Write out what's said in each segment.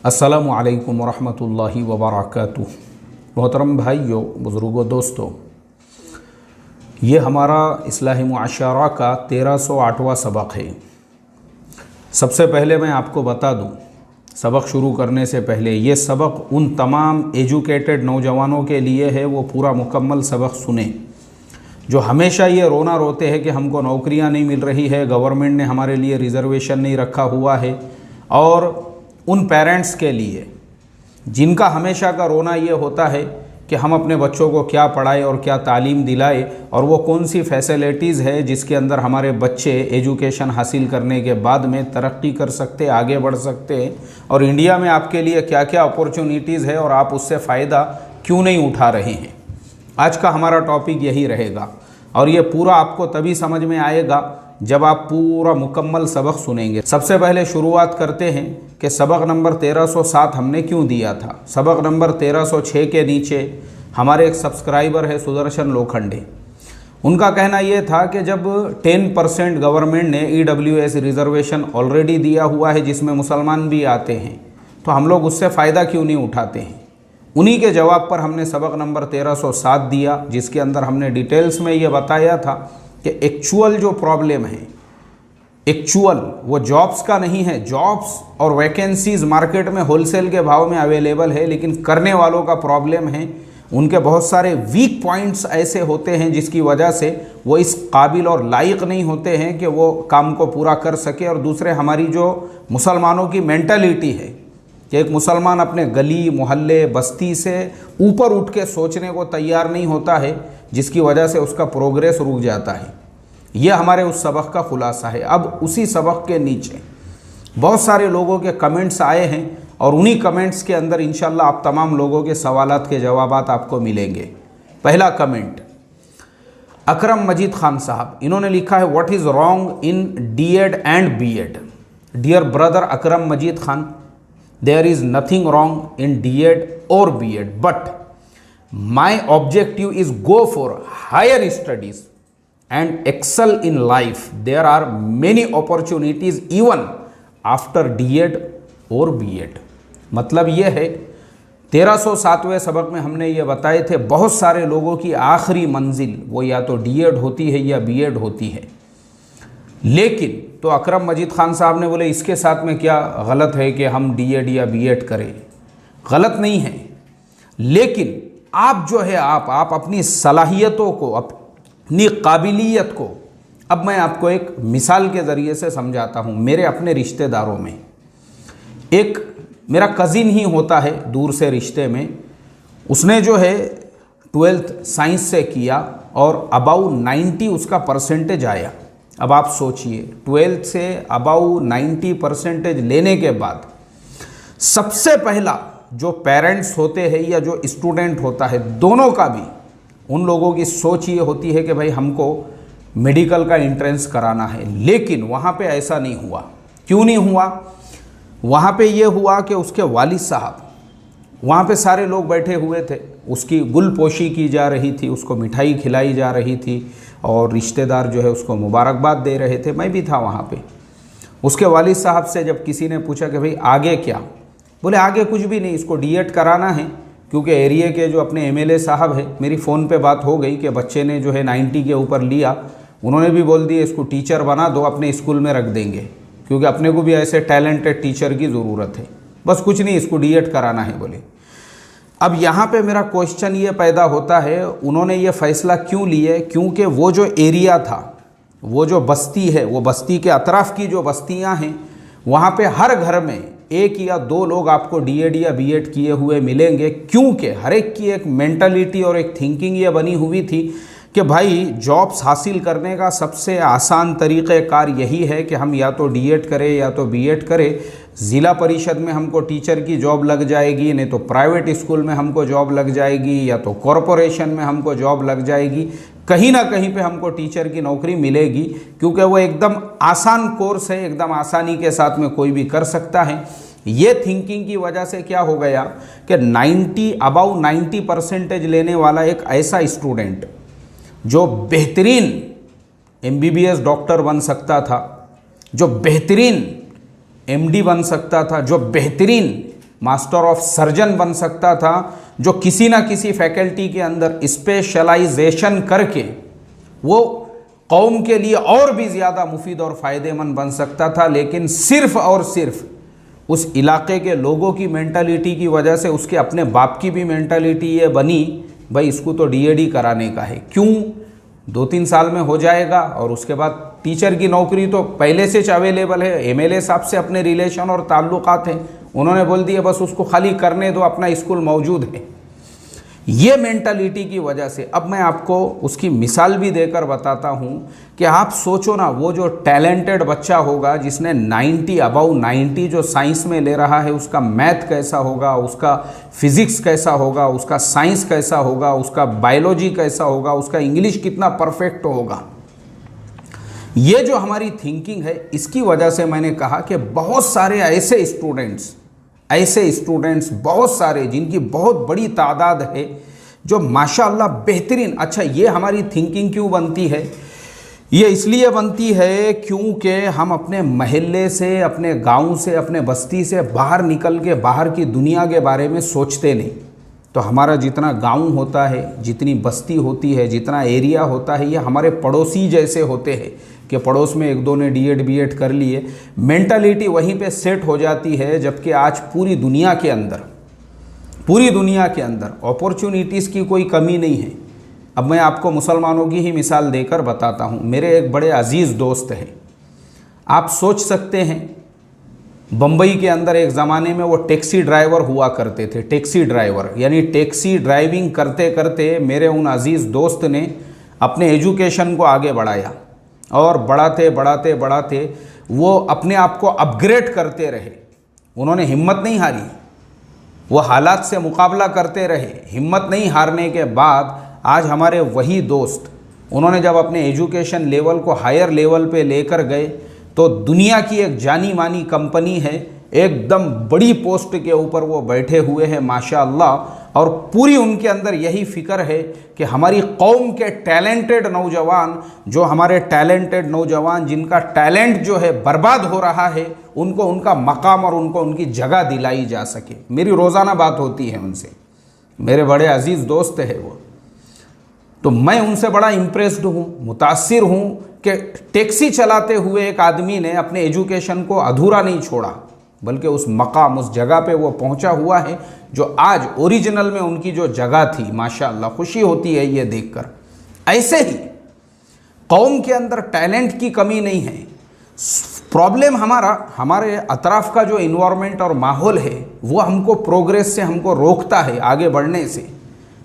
अस्सलामु अलैकुम वरहमतुल्लाहि वबरकातुह। मोहतरम भाइयों, बुज़ुर्गों, दोस्तों, ये हमारा इस्लाही मुआशरा का 1308वां सबक है। सबसे पहले मैं आपको बता दूं, सबक शुरू करने से पहले, ये सबक उन तमाम एजुकेटेड नौजवानों के लिए है, वो पूरा मुकम्मल सबक सुने, जो हमेशा ये रोना रोते हैं कि हमको नौकरियां नहीं मिल रही है, गवर्नमेंट ने हमारे लिए रिज़र्वेशन नहीं रखा हुआ है। और उन पेरेंट्स के लिए जिनका हमेशा का रोना ये होता है कि हम अपने बच्चों को क्या पढ़ाए और क्या तालीम दिलाए, और वो कौन सी फैसिलिटीज़ है जिसके अंदर हमारे बच्चे एजुकेशन हासिल करने के बाद में तरक्की कर सकते, आगे बढ़ सकते हैं, और इंडिया में आपके लिए क्या क्या अपॉर्चुनिटीज़ है और आप उससे फ़ायदा क्यों नहीं उठा रहे हैं। आज का हमारा टॉपिक यही रहेगा, और ये पूरा आपको तभी समझ में आएगा जब आप पूरा मुकम्मल सबक सुनेंगे। सबसे पहले शुरुआत करते हैं कि सबक नंबर 1307 हमने क्यों दिया था। सबक नंबर 1306 के नीचे हमारे एक सब्सक्राइबर है सुदर्शन लोखंडे, उनका कहना यह था कि जब 10% गवर्नमेंट ने EWS रिज़र्वेशन ऑलरेडी दिया हुआ है जिसमें मुसलमान भी आते हैं, तो हम लोग उससे फ़ायदा क्यों नहीं उठाते हैं। उन्हीं के जवाब पर हमने सबक नंबर 1307 दिया, जिसके अंदर हमने डिटेल्स में ये बताया था कि एक्चुअल जो प्रॉब्लम है, एक्चुअल वो जॉब्स का नहीं है। जॉब्स और वैकेंसीज़ मार्केट में होलसेल के भाव में अवेलेबल है, लेकिन करने वालों का प्रॉब्लम है। उनके बहुत सारे वीक पॉइंट्स ऐसे होते हैं जिसकी वजह से वो इस काबिल और लायक नहीं होते हैं कि वो काम को पूरा कर सके। और दूसरे, हमारी जो मुसलमानों की मेंटालिटी है कि एक मुसलमान अपने गली मोहल्ले बस्ती से ऊपर उठ के सोचने को तैयार नहीं होता है, जिसकी वजह से उसका प्रोग्रेस रुक जाता है। यह हमारे उस सबक का खुलासा है। अब उसी सबक के नीचे बहुत सारे लोगों के कमेंट्स आए हैं, और उन्हीं कमेंट्स के अंदर इंशाल्लाह आप तमाम लोगों के सवालात के जवाबात आपको मिलेंगे। पहला कमेंट अकरम मजीद खान साहब, इन्होंने लिखा है, what is wrong in D.Ed and B.Ed। Dear brother Akram Majid Khan, there is nothing wrong in D.Ed or B.Ed, but my objective is go for higher studies and excel in life. There are many opportunities even after D.Ed और B.Ed। मतलब ये है, 1307वें सबक में हमने ये बताए थे, बहुत सारे लोगों की आखिरी मंजिल वो या तो D.Ed होती है या B.Ed होती है। लेकिन तो अकरम मजीद खान साहब ने बोले, इसके साथ में क्या गलत है कि हम D.Ed या B.Ed करें। गलत नहीं है, लेकिन आप जो है आप अपनी सलाहियतों को, अपनी काबिलियत को, अब मैं आपको एक मिसाल के ज़रिए से समझाता हूँ। मेरे अपने रिश्तेदारों में एक मेरा कज़िन ही होता है दूर से रिश्ते में, उसने जो है 12th साइंस से किया और अबाउ 90 उसका परसेंटेज आया। अब आप सोचिए, 12th से अबाउ 90% लेने के बाद सबसे पहला जो पेरेंट्स होते हैं या जो स्टूडेंट होता है, दोनों का भी, उन लोगों की सोच ये होती है कि भाई हमको मेडिकल का एंट्रेंस कराना है। लेकिन वहाँ पे ऐसा नहीं हुआ। क्यों नहीं हुआ? वहाँ पे ये हुआ कि उसके वालिद साहब, वहाँ पे सारे लोग बैठे हुए थे, उसकी गुलपोशी की जा रही थी, उसको मिठाई खिलाई जा रही थी, और रिश्तेदार जो है उसको मुबारकबाद दे रहे थे। मैं भी था वहाँ पे। उसके वालिद साहब से जब किसी ने पूछा कि भाई आगे क्या, बोले आगे कुछ भी नहीं, इसको D.Ed कराना है, क्योंकि एरिया के जो अपने MLA साहब है, मेरी फ़ोन पे बात हो गई कि बच्चे ने जो है 90 के ऊपर लिया, उन्होंने भी बोल दिया इसको टीचर बना दो, अपने स्कूल में रख देंगे, क्योंकि अपने को भी ऐसे टैलेंटेड टीचर की ज़रूरत है, बस कुछ नहीं, इसको D.Ed कराना है बोले। अब यहाँ पे मेरा क्वेश्चन ये पैदा होता है, उन्होंने ये फ़ैसला क्यों लिए? क्योंकि वो जो एरिया था, वो जो बस्ती है, वो बस्ती के अतराफ़ की जो बस्तियाँ हैं, वहाँ पे हर घर में 1 या 2 लोग आपको D.Ed या B.Ed किए हुए मिलेंगे, क्योंकि हर एक की एक मेंटालिटी और एक थिंकिंग ये बनी हुई थी कि भाई जॉब्स हासिल करने का सबसे आसान तरीक़ेकार यही है कि हम या तो D.Ed करें या तो B.Ed करें। ज़िला परिषद में हमको टीचर की जॉब लग जाएगी, नहीं तो प्राइवेट स्कूल में हमको जॉब लग जाएगी, या तो कॉरपोरेशन में हमको जॉब लग जाएगी, कहीं ना कहीं पे हमको टीचर की नौकरी मिलेगी, क्योंकि वो एकदम आसान कोर्स है, एकदम आसानी के साथ में कोई भी कर सकता है। ये थिंकिंग की वजह से क्या हो गया कि अबाउ 90% लेने वाला एक ऐसा स्टूडेंट जो बेहतरीन MBBS डॉक्टर बन सकता था, जो बेहतरीन MD बन सकता था, जो बेहतरीन मास्टर ऑफ सर्जन बन सकता था, जो किसी ना किसी फैकल्टी के अंदर स्पेशलाइजेशन करके वो कौम के लिए और भी ज़्यादा मुफीद और फ़ायदेमंद बन सकता था। लेकिन सिर्फ़ और सिर्फ उस इलाके के लोगों की मेंटालिटी की वजह से, उसके अपने बाप की भी मेंटालिटी ये बनी, भाई इसको तो डीएडी कराने का है। क्यों? 2-3 साल में हो जाएगा और उसके बाद टीचर की नौकरी तो पहले से अवेलेबल है। एमएलए साहब से अपने रिलेशन और ताल्लुकात हैं, उन्होंने बोल दिया बस उसको खाली करने दो, अपना स्कूल मौजूद है। ये मेंटालिटी की वजह से अब मैं आपको उसकी मिसाल भी देकर बताता हूँ कि आप सोचो ना, वो जो टैलेंटेड बच्चा होगा जिसने 90 अबाउ 90 जो साइंस में ले रहा है, उसका मैथ कैसा होगा, उसका फिज़िक्स कैसा होगा, उसका साइंस कैसा होगा, उसका बायोलॉजी कैसा होगा, उसका इंग्लिश कितना परफेक्ट होगा। ये जो हमारी थिंकिंग है, इसकी वजह से मैंने कहा कि बहुत सारे ऐसे स्टूडेंट्स बहुत सारे जिनकी बहुत बड़ी तादाद है, जो माशाअल्लाह बेहतरीन। अच्छा, ये हमारी थिंकिंग क्यों बनती है? ये इसलिए बनती है क्योंकि हम अपने महल्ले से, अपने गांव से, अपने बस्ती से बाहर निकल के बाहर की दुनिया के बारे में सोचते नहीं। तो हमारा जितना गांव होता है, जितनी बस्ती होती है, जितना एरिया होता है, ये हमारे पड़ोसी जैसे होते हैं कि पड़ोस में 1-2 ने डीएड बीएड कर लिए, मेंटालिटी वहीं पे सेट हो जाती है। जबकि आज पूरी दुनिया के अंदर अपॉर्चुनिटीज़ की कोई कमी नहीं है। अब मैं आपको मुसलमानों की ही मिसाल देकर बताता हूँ। मेरे एक बड़े अजीज़ दोस्त हैं, आप सोच सकते हैं, बम्बई के अंदर एक ज़माने में वो टैक्सी ड्राइवर हुआ करते थे। टैक्सी ड्राइवर यानी टैक्सी ड्राइविंग करते करते मेरे उन अजीज़ दोस्त ने अपने एजुकेशन को आगे बढ़ाया और बढ़ाते वो अपने आप को अपग्रेड करते रहे। उन्होंने हिम्मत नहीं हारी, वो हालात से मुकाबला करते रहे। हिम्मत नहीं हारने के बाद आज हमारे वही दोस्त, उन्होंने जब अपने एजुकेशन लेवल को हायर लेवल पे लेकर गए तो दुनिया की एक जानी मानी कंपनी है, एकदम बड़ी पोस्ट के ऊपर वो बैठे हुए हैं माशाअल्लाह। और पूरी उनके अंदर यही फ़िक्र है कि हमारी कौम के टैलेंटेड नौजवान जिनका टैलेंट जो है बर्बाद हो रहा है, उनको उनका मकाम और उनको उनकी जगह दिलाई जा सके। मेरी रोज़ाना बात होती है उनसे, मेरे बड़े अजीज़ दोस्त है वो। तो मैं उनसे बड़ा इम्प्रेस्ड हूँ, मुतासिर हूँ कि टैक्सी चलाते हुए एक आदमी ने अपने एजुकेशन को अधूरा नहीं छोड़ा, बल्कि उस मकाम, उस जगह पे वो पहुंचा हुआ है जो आज ओरिजिनल में उनकी जो जगह थी। माशाअल्लाह, खुशी होती है ये देखकर। ऐसे ही कौम के अंदर टैलेंट की कमी नहीं है। प्रॉब्लम हमारे अतराफ का जो इन्वायरमेंट और माहौल है, वो हमको प्रोग्रेस से हमको रोकता है, आगे बढ़ने से।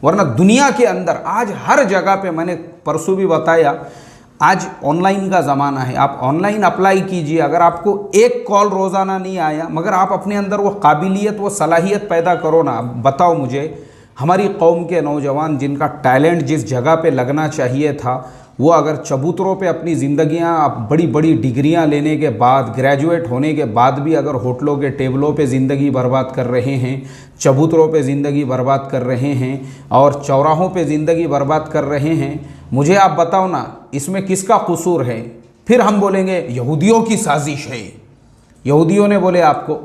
वरना दुनिया के अंदर आज हर जगह पे, मैंने परसों भी बताया, आज ऑनलाइन का ज़माना है। आप ऑनलाइन अप्लाई कीजिए, अगर आपको एक कॉल रोज़ाना नहीं आया, मगर आप अपने अंदर वो काबिलियत, वो सलाहियत पैदा करो ना। बताओ मुझे, हमारी कौम के नौजवान जिनका टैलेंट जिस जगह पे लगना चाहिए था, वो अगर चबूतरों पे अपनी ज़िंदगियाँ, बड़ी बड़ी डिग्रियाँ लेने के बाद, ग्रेजुएट होने के बाद भी अगर होटलों के टेबलों पे ज़िंदगी बर्बाद कर रहे हैं, चबूतरों पे ज़िंदगी बर्बाद कर रहे हैं और चौराहों पे ज़िंदगी बर्बाद कर रहे हैं, मुझे आप बताओ ना, इसमें किसका कसूर है? फिर हम बोलेंगे यहूदियों की साजिश है। यहूदियों ने बोले आपको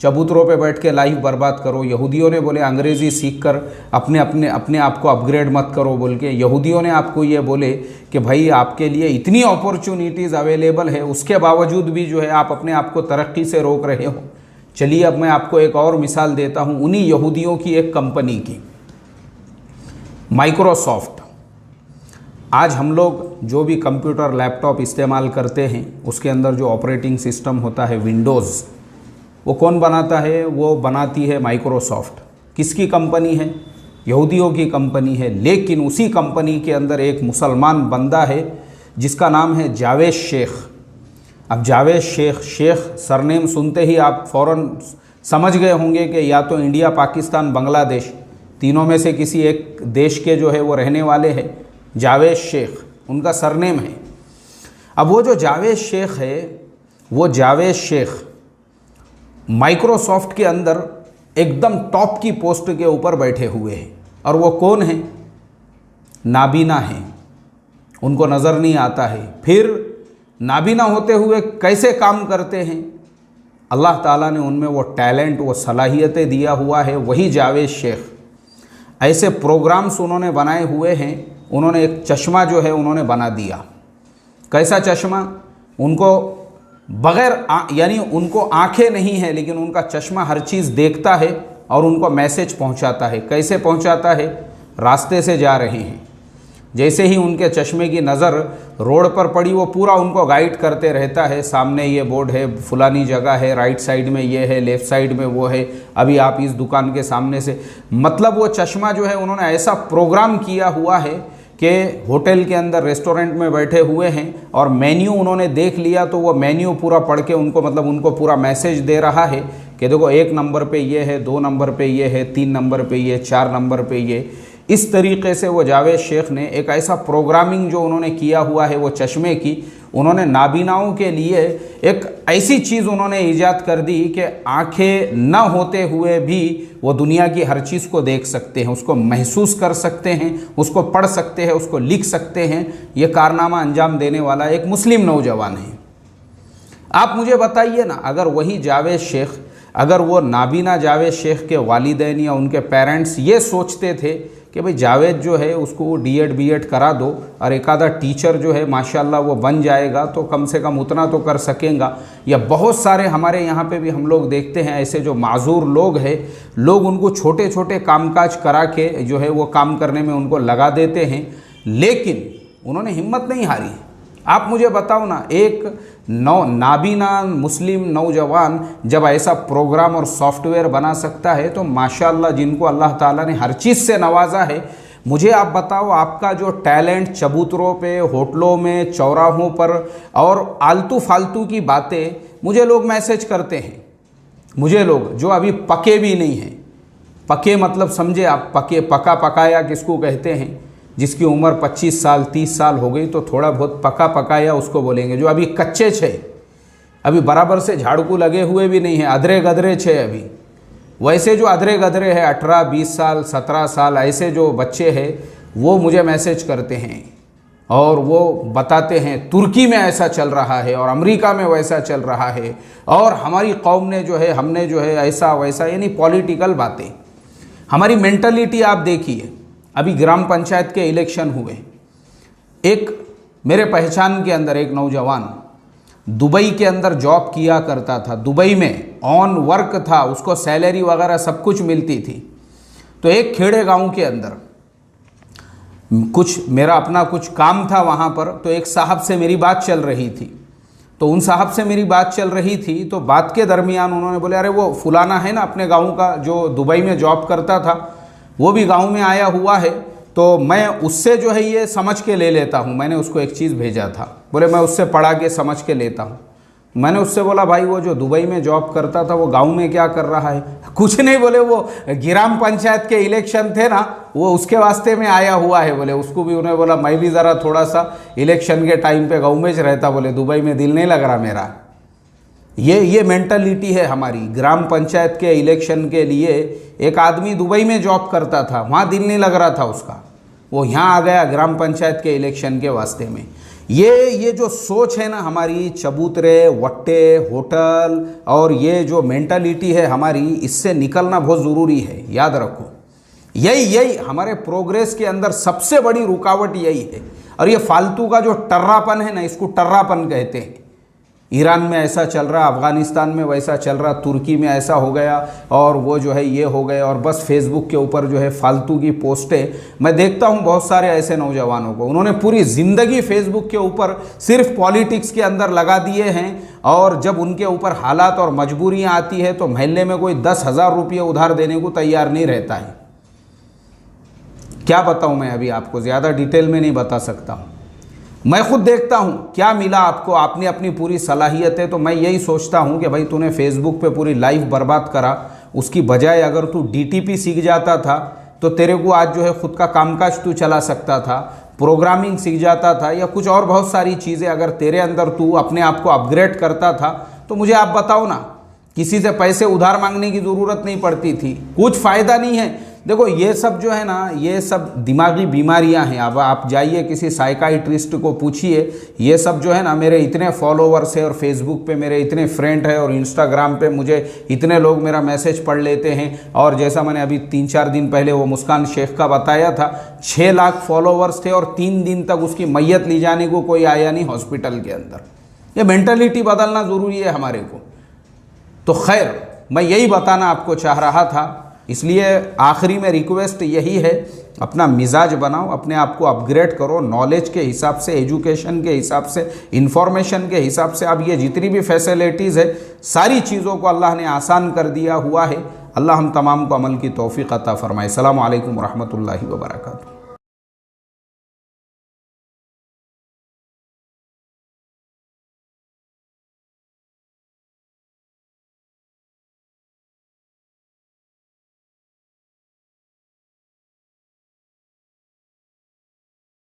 चबूतरों पे बैठ के लाइफ बर्बाद करो, यहूदियों ने बोले अंग्रेज़ी सीख कर अपने आप को अपग्रेड मत करो बोल के, यहूदियों ने आपको ये बोले कि भाई आपके लिए इतनी अपॉर्चुनिटीज़ अवेलेबल है, उसके बावजूद भी जो है आप अपने आप को तरक्की से रोक रहे हो। चलिए अब मैं आपको एक और मिसाल देता हूँ उन्हीं यहूदियों की एक कंपनी की, माइक्रोसॉफ्ट। आज हम लोग जो भी कंप्यूटर लैपटॉप इस्तेमाल करते हैं, उसके अंदर जो ऑपरेटिंग सिस्टम होता है विंडोज़, वो कौन बनाता है? वो बनाती है माइक्रोसॉफ्ट। किसकी कंपनी है? यहूदियों की कंपनी है। लेकिन उसी कंपनी के अंदर एक मुसलमान बंदा है जिसका नाम है जावेद शेख। अब जावेद शेख सरनेम सुनते ही आप फ़ौरन समझ गए होंगे कि या तो इंडिया, पाकिस्तान, बांग्लादेश, तीनों में से किसी एक देश के जो है वो रहने वाले हैं। जावेद शेख उनका सरनेम है। अब वो जो जावेद शेख है, वो जावेद शेख माइक्रोसॉफ्ट के अंदर एकदम टॉप की पोस्ट के ऊपर बैठे हुए हैं। और वो कौन है? नाबीना हैं, उनको नज़र नहीं आता है। फिर नाबीना होते हुए कैसे काम करते हैं? अल्लाह ताला ने उनमें वो टैलेंट, वो सलाहियतें दिया हुआ है, वही जावेद शेख। ऐसे प्रोग्राम्स उन्होंने बनाए हुए हैं। उन्होंने एक चश्मा जो है उन्होंने बना दिया। कैसा चश्मा? उनको बग़ैर यानी उनको आंखें नहीं हैं, लेकिन उनका चश्मा हर चीज़ देखता है और उनको मैसेज पहुंचाता है। कैसे पहुंचाता है? रास्ते से जा रहे हैं, जैसे ही उनके चश्मे की नज़र रोड पर पड़ी, वो पूरा उनको गाइड करते रहता है। सामने ये बोर्ड है, फुलानी जगह है, राइट साइड में ये है, लेफ़्ट साइड में वो है, अभी आप इस दुकान के सामने से। मतलब वो चश्मा जो है उन्होंने ऐसा प्रोग्राम किया हुआ है कि होटल के अंदर, रेस्टोरेंट में बैठे हुए हैं और मेन्यू उन्होंने देख लिया तो वो मेन्यू पूरा पढ़ के उनको, मतलब उनको पूरा मैसेज दे रहा है कि देखो 1 नंबर पे ये है, 2 नंबर पे ये है, 3 नंबर पे ये, 4 नंबर पे ये। इस तरीके से वो जावेद शेख ने एक ऐसा प्रोग्रामिंग जो उन्होंने किया हुआ है वो चश्मे की, उन्होंने नाबीनाओं के लिए एक ऐसी चीज़ उन्होंने ईजाद कर दी कि आंखें न होते हुए भी वो दुनिया की हर चीज़ को देख सकते हैं, उसको महसूस कर सकते हैं, उसको पढ़ सकते हैं, उसको लिख सकते हैं। ये कारनामा अंजाम देने वाला एक मुस्लिम नौजवान है। आप मुझे बताइए ना, अगर वही जावेद शेख, अगर वो नाबीना जावेद शेख के वालिदैन या उनके पेरेंट्स ये सोचते थे कि भाई जावेद जो है उसको डीएड बीएड करा दो और एक आधा टीचर जो है माशाल्लाह वो बन जाएगा, तो कम से कम उतना तो कर सकेगा। या बहुत सारे हमारे यहाँ पे भी हम लोग देखते हैं ऐसे जो माजूर लोग हैं, लोग उनको छोटे छोटे कामकाज करा के जो है वो काम करने में उनको लगा देते हैं, लेकिन उन्होंने हिम्मत नहीं हारी। आप मुझे बताओ ना, एक नाबीना मुस्लिम नौजवान जब ऐसा प्रोग्राम और सॉफ्टवेयर बना सकता है तो माशाल्लाह, जिनको अल्लाह ताला ने हर चीज़ से नवाजा है, मुझे आप बताओ, आपका जो टैलेंट चबूतरों पे, होटलों में, चौराहों पर और आलतू फालतू की बातें मुझे लोग मैसेज करते हैं। मुझे लोग जो अभी पके भी नहीं हैं, पके मतलब समझे आप, पके, पका पकाया किसको कहते हैं? जिसकी उम्र 25 साल 30 साल हो गई तो थोड़ा बहुत पका पकाया उसको बोलेंगे। जो अभी कच्चे छे, अभी बराबर से झाड़ू लगे हुए भी नहीं है, अधरे गधरे छे अभी, वैसे जो अधरे गधरे हैं 18 20 साल 17 साल ऐसे जो बच्चे हैं, वो मुझे मैसेज करते हैं और वो बताते हैं तुर्की में ऐसा चल रहा है और अमेरिका में वैसा चल रहा है और हमारी कौम ने जो है, हमने जो है ऐसा वैसा, यानी पॉलिटिकल बातें। हमारी मेंटलिटी आप देखिए। अभी ग्राम पंचायत के इलेक्शन हुए, एक मेरे पहचान के अंदर एक नौजवान दुबई के अंदर जॉब किया करता था, दुबई में ऑन वर्क था, उसको सैलरी वगैरह सब कुछ मिलती थी। तो एक खेड़े गांव के अंदर कुछ मेरा अपना कुछ काम था वहाँ पर, तो एक साहब से मेरी बात चल रही थी। तो उन साहब से मेरी बात चल रही थी तो बात के दरमियान उन्होंने बोले, अरे वो फुलाना है ना अपने गाँव का जो दुबई में जॉब करता था, वो भी गांव में आया हुआ है, तो मैं उससे जो है ये समझ के ले लेता हूँ। मैंने उसको एक चीज़ भेजा था, बोले मैं उससे पढ़ा के समझ के लेता हूँ। मैंने उससे बोला, भाई वो जो दुबई में जॉब करता था वो गांव में क्या कर रहा है? कुछ नहीं, बोले वो ग्राम पंचायत के इलेक्शन थे ना, वो उसके वास्ते में आया हुआ है। बोले उसको भी, उन्हें बोला मैं भी ज़रा थोड़ा सा इलेक्शन के टाइम पे गाँव में रहता, बोले दुबई में दिल नहीं लग रहा मेरा। ये मेंटलिटी है हमारी। ग्राम पंचायत के इलेक्शन के लिए एक आदमी दुबई में जॉब करता था, वहाँ दिल नहीं लग रहा था उसका, वो यहाँ आ गया ग्राम पंचायत के इलेक्शन के वास्ते में। ये जो सोच है ना हमारी, चबूतरे, वट्टे, होटल और ये जो मेंटलिटी है हमारी, इससे निकलना बहुत ज़रूरी है। याद रखो, यही हमारे प्रोग्रेस के अंदर सबसे बड़ी रुकावट यही है। और ये फालतू का जो टर्रापन है ना, इसको टर्रापन कहते हैं। ईरान में ऐसा चल रहा, अफ़गानिस्तान में वैसा चल रहा, तुर्की में ऐसा हो गया और वो जो है ये हो गया, और बस फेसबुक के ऊपर जो है फालतू की पोस्टें। मैं देखता हूँ बहुत सारे ऐसे नौजवानों को, उन्होंने पूरी ज़िंदगी फेसबुक के ऊपर सिर्फ पॉलिटिक्स के अंदर लगा दिए हैं, और जब उनके ऊपर हालात और मजबूरियाँ आती है तो महल्ले में कोई 10,000 रुपये उधार देने को तैयार नहीं रहता है। क्या बताऊँ मैं, अभी आपको ज़्यादा डिटेल में नहीं बता सकता हूँ। मैं खुद देखता हूँ क्या मिला आपको, आपने अपनी पूरी सलाहियत है। तो मैं यही सोचता हूँ कि भाई तूने फेसबुक पे पूरी लाइफ बर्बाद करा, उसकी बजाय अगर तू डीटीपी सीख जाता था तो तेरे को आज जो है खुद का कामकाज तू चला सकता था, प्रोग्रामिंग सीख जाता था, या कुछ और बहुत सारी चीज़ें अगर तेरे अंदर तू अपने आप को अपग्रेड करता था तो मुझे आप बताओ ना, किसी से पैसे उधार मांगने की ज़रूरत नहीं पड़ती थी, कुछ फ़ायदा नहीं है। देखो ये सब जो है ना, ये सब दिमागी बीमारियां हैं। अब आप जाइए किसी साइकाइट्रिस्ट को पूछिए, ये सब जो है ना, मेरे इतने फॉलोवर्स है और फेसबुक पे मेरे इतने फ्रेंड है और इंस्टाग्राम पे मुझे इतने लोग मेरा मैसेज पढ़ लेते हैं। और जैसा मैंने अभी 3-4 दिन पहले वो मुस्कान शेख का बताया था, 6 लाख फॉलोवर्स थे और 3 दिन तक उसकी मैयत ली जाने को कोई आया नहीं हॉस्पिटल के अंदर। ये मेंटलिटी बदलना ज़रूरी है हमारे को। तो खैर, मैं यही बताना आपको चाह रहा था। इसलिए आखिरी में रिक्वेस्ट यही है, अपना मिजाज बनाओ, अपने आप को अपग्रेड करो, नॉलेज के हिसाब से, एजुकेशन के हिसाब से, इंफॉर्मेशन के हिसाब से। अब ये जितनी भी फैसिलिटीज़ है, सारी चीज़ों को अल्लाह ने आसान कर दिया हुआ है। अल्लाह हम तमाम को अमल की तौफीक अता फरमाए। अस्सलामु अलैकुम रहमतुल्लाहि व बरकातुहू।